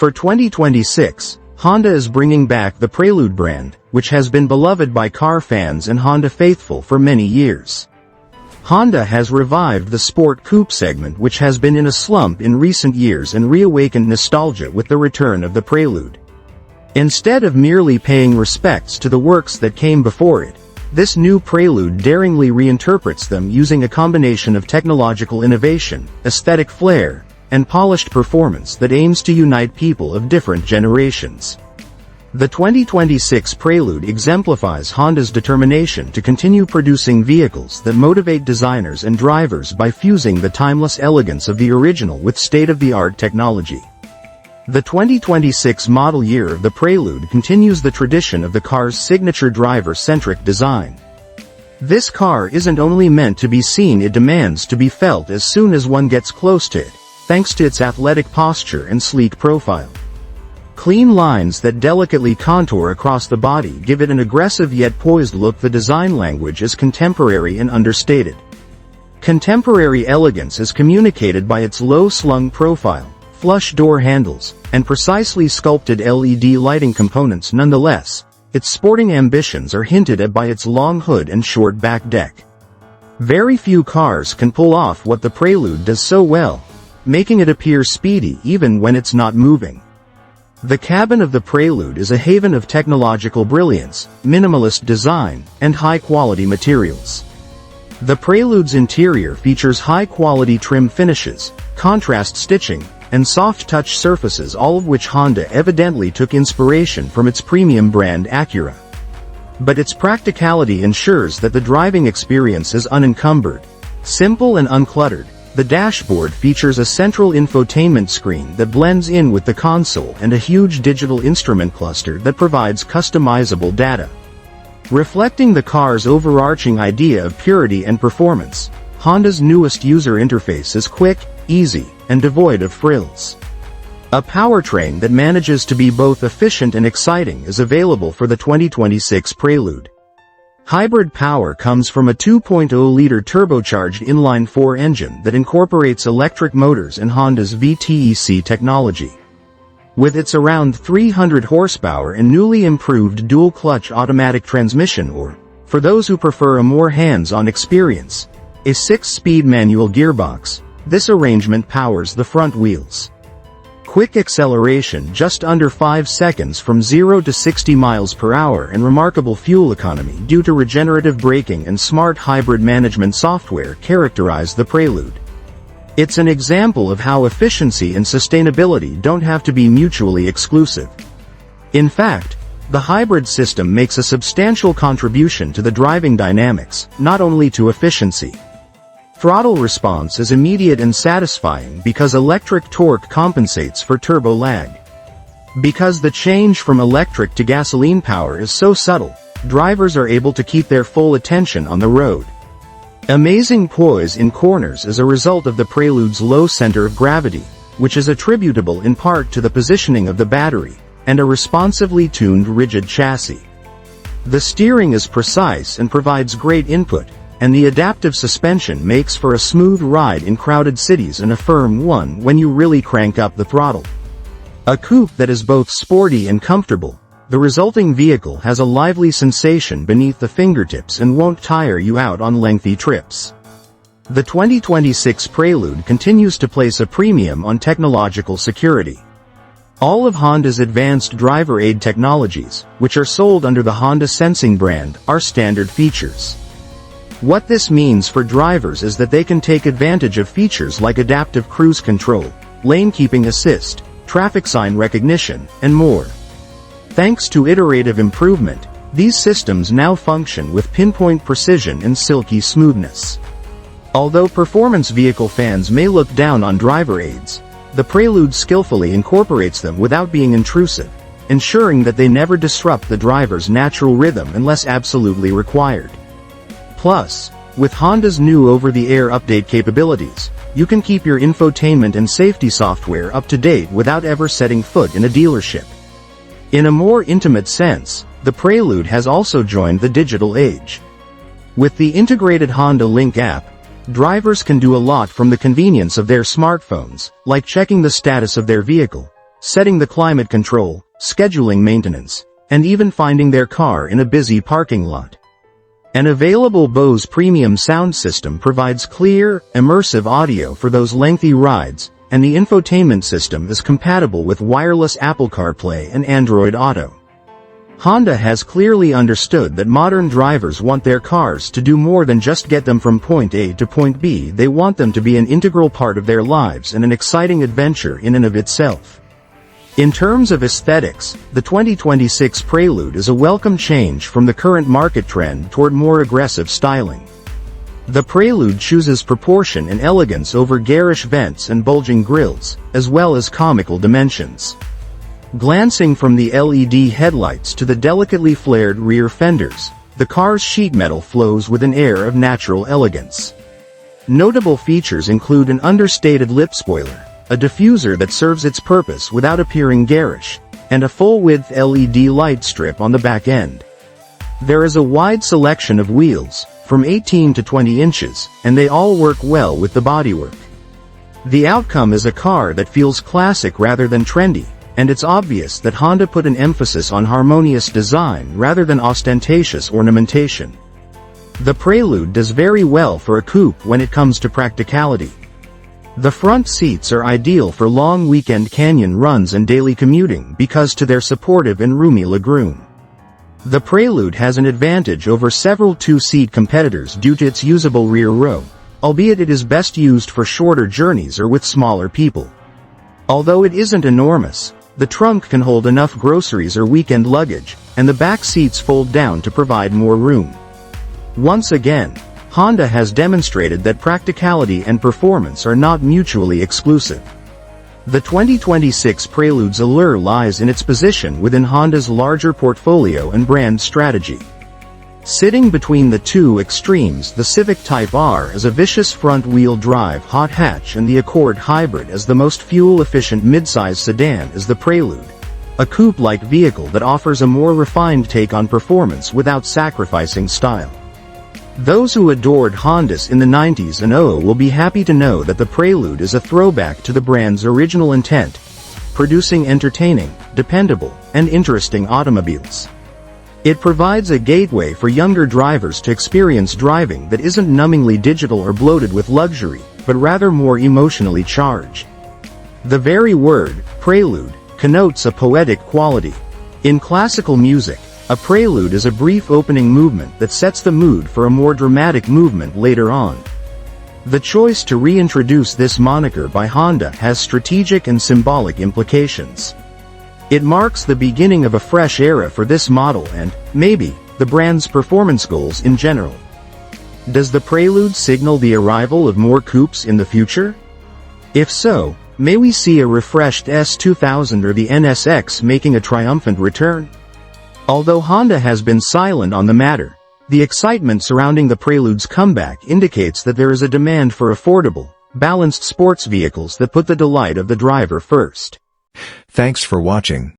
For 2026, Honda is bringing back the Prelude brand, which has been beloved by car fans and Honda faithful for many years. Honda has revived the sport coupe segment, which has been in a slump in recent years, and reawakened nostalgia with the return of the Prelude. Instead of merely paying respects to the works that came before it, this new Prelude daringly reinterprets them using a combination of technological innovation, aesthetic flair, and polished performance that aims to unite people of different generations. The 2026 Prelude exemplifies Honda's determination to continue producing vehicles that motivate designers and drivers by fusing the timeless elegance of the original with state-of-the-art technology. The 2026 model year of the Prelude continues the tradition of the car's signature driver-centric design. This car isn't only meant to be seen, it demands to be felt as soon as one gets close to it, thanks to its athletic posture and sleek profile. Clean lines that delicately contour across the body give it an aggressive yet poised look. The design language is contemporary and understated. Contemporary elegance is communicated by its low-slung profile, flush door handles, and precisely sculpted LED lighting components. Nonetheless, its sporting ambitions are hinted at by its long hood and short back deck. Very few cars can pull off what the Prelude does so well, making it appear speedy even when it's not moving. The cabin of the Prelude is a haven of technological brilliance, minimalist design, and high-quality materials. The Prelude's interior features high-quality trim finishes, contrast stitching, and soft-touch surfaces, all of which Honda evidently took inspiration from its premium brand Acura. But its practicality ensures that the driving experience is unencumbered, simple and uncluttered. The dashboard features a central infotainment screen that blends in with the console and a huge digital instrument cluster that provides customizable data. Reflecting the car's overarching idea of purity and performance, Honda's newest user interface is quick, easy, and devoid of frills. A powertrain that manages to be both efficient and exciting is available for the 2026 Prelude. Hybrid power comes from a 2.0-liter turbocharged inline-4 engine that incorporates electric motors and Honda's VTEC technology. With its around 300 horsepower and newly improved dual-clutch automatic transmission, or, for those who prefer a more hands-on experience, a 6-speed manual gearbox, this arrangement powers the front wheels. Quick acceleration just under 5 seconds from 0 to 60 miles per hour, and remarkable fuel economy due to regenerative braking and smart hybrid management software characterize the Prelude. It's an example of how efficiency and sustainability don't have to be mutually exclusive. In fact, the hybrid system makes a substantial contribution to the driving dynamics, not only to efficiency. Throttle response is immediate and satisfying because electric torque compensates for turbo lag. Because the change from electric to gasoline power is so subtle, drivers are able to keep their full attention on the road. Amazing poise in corners is a result of the Prelude's low center of gravity, which is attributable in part to the positioning of the battery, and a responsively tuned rigid chassis. The steering is precise and provides great input, and the adaptive suspension makes for a smooth ride in crowded cities and a firm one when you really crank up the throttle. A coupe that is both sporty and comfortable, the resulting vehicle has a lively sensation beneath the fingertips and won't tire you out on lengthy trips. The 2026 Prelude continues to place a premium on technological security. All of Honda's advanced driver aid technologies, which are sold under the Honda Sensing brand, are standard features. What this means for drivers is that they can take advantage of features like adaptive cruise control, lane keeping assist, traffic sign recognition, and more. Thanks to iterative improvement, these systems now function with pinpoint precision and silky smoothness. Although performance vehicle fans may look down on driver aids, the Prelude skillfully incorporates them without being intrusive, ensuring that they never disrupt the driver's natural rhythm unless absolutely required. Plus, with Honda's new over-the-air update capabilities, you can keep your infotainment and safety software up to date without ever setting foot in a dealership. In a more intimate sense, the Prelude has also joined the digital age. With the integrated Honda Link app, drivers can do a lot from the convenience of their smartphones, like checking the status of their vehicle, setting the climate control, scheduling maintenance, and even finding their car in a busy parking lot. An available Bose premium sound system provides clear, immersive audio for those lengthy rides, and the infotainment system is compatible with wireless Apple CarPlay and Android Auto. Honda has clearly understood that modern drivers want their cars to do more than just get them from point A to point B. They want them to be an integral part of their lives and an exciting adventure in and of itself. In terms of aesthetics, the 2026 Prelude is a welcome change from the current market trend toward more aggressive styling. The Prelude chooses proportion and elegance over garish vents and bulging grilles, as well as comical dimensions. Glancing from the LED headlights to the delicately flared rear fenders, the car's sheet metal flows with an air of natural elegance. Notable features include an understated lip spoiler, a diffuser that serves its purpose without appearing garish, and a full-width LED light strip on the back end. There is a wide selection of wheels, from 18 to 20 inches, and they all work well with the bodywork. The outcome is a car that feels classic rather than trendy, and it's obvious that Honda put an emphasis on harmonious design rather than ostentatious ornamentation. The Prelude does very well for a coupe when it comes to practicality. The front seats are ideal for long weekend canyon runs and daily commuting because to their supportive and roomy legroom. The Prelude has an advantage over several two-seat competitors due to its usable rear row, albeit it is best used for shorter journeys or with smaller people. Although it isn't enormous, the trunk can hold enough groceries or weekend luggage, and the back seats fold down to provide more room. Once again, Honda has demonstrated that practicality and performance are not mutually exclusive. The 2026 Prelude's allure lies in its position within Honda's larger portfolio and brand strategy. Sitting between the two extremes, the Civic Type R as a vicious front-wheel drive hot hatch and the Accord Hybrid as the most fuel-efficient midsize sedan is the Prelude, a coupe-like vehicle that offers a more refined take on performance without sacrificing style. Those who adored Hondas in the 90s and 00 will be happy to know that the Prelude is a throwback to the brand's original intent, producing entertaining, dependable, and interesting automobiles. It provides a gateway for younger drivers to experience driving that isn't numbingly digital or bloated with luxury, but rather more emotionally charged. The very word, prelude, connotes a poetic quality. In classical music, a prelude is a brief opening movement that sets the mood for a more dramatic movement later on. The choice to reintroduce this moniker by Honda has strategic and symbolic implications. It marks the beginning of a fresh era for this model and, maybe, the brand's performance goals in general. Does the Prelude signal the arrival of more coupes in the future? If so, may we see a refreshed S2000 or the NSX making a triumphant return? Although Honda has been silent on the matter, the excitement surrounding the Prelude's comeback indicates that there is a demand for affordable, balanced sports vehicles that put the delight of the driver first. Thanks for watching.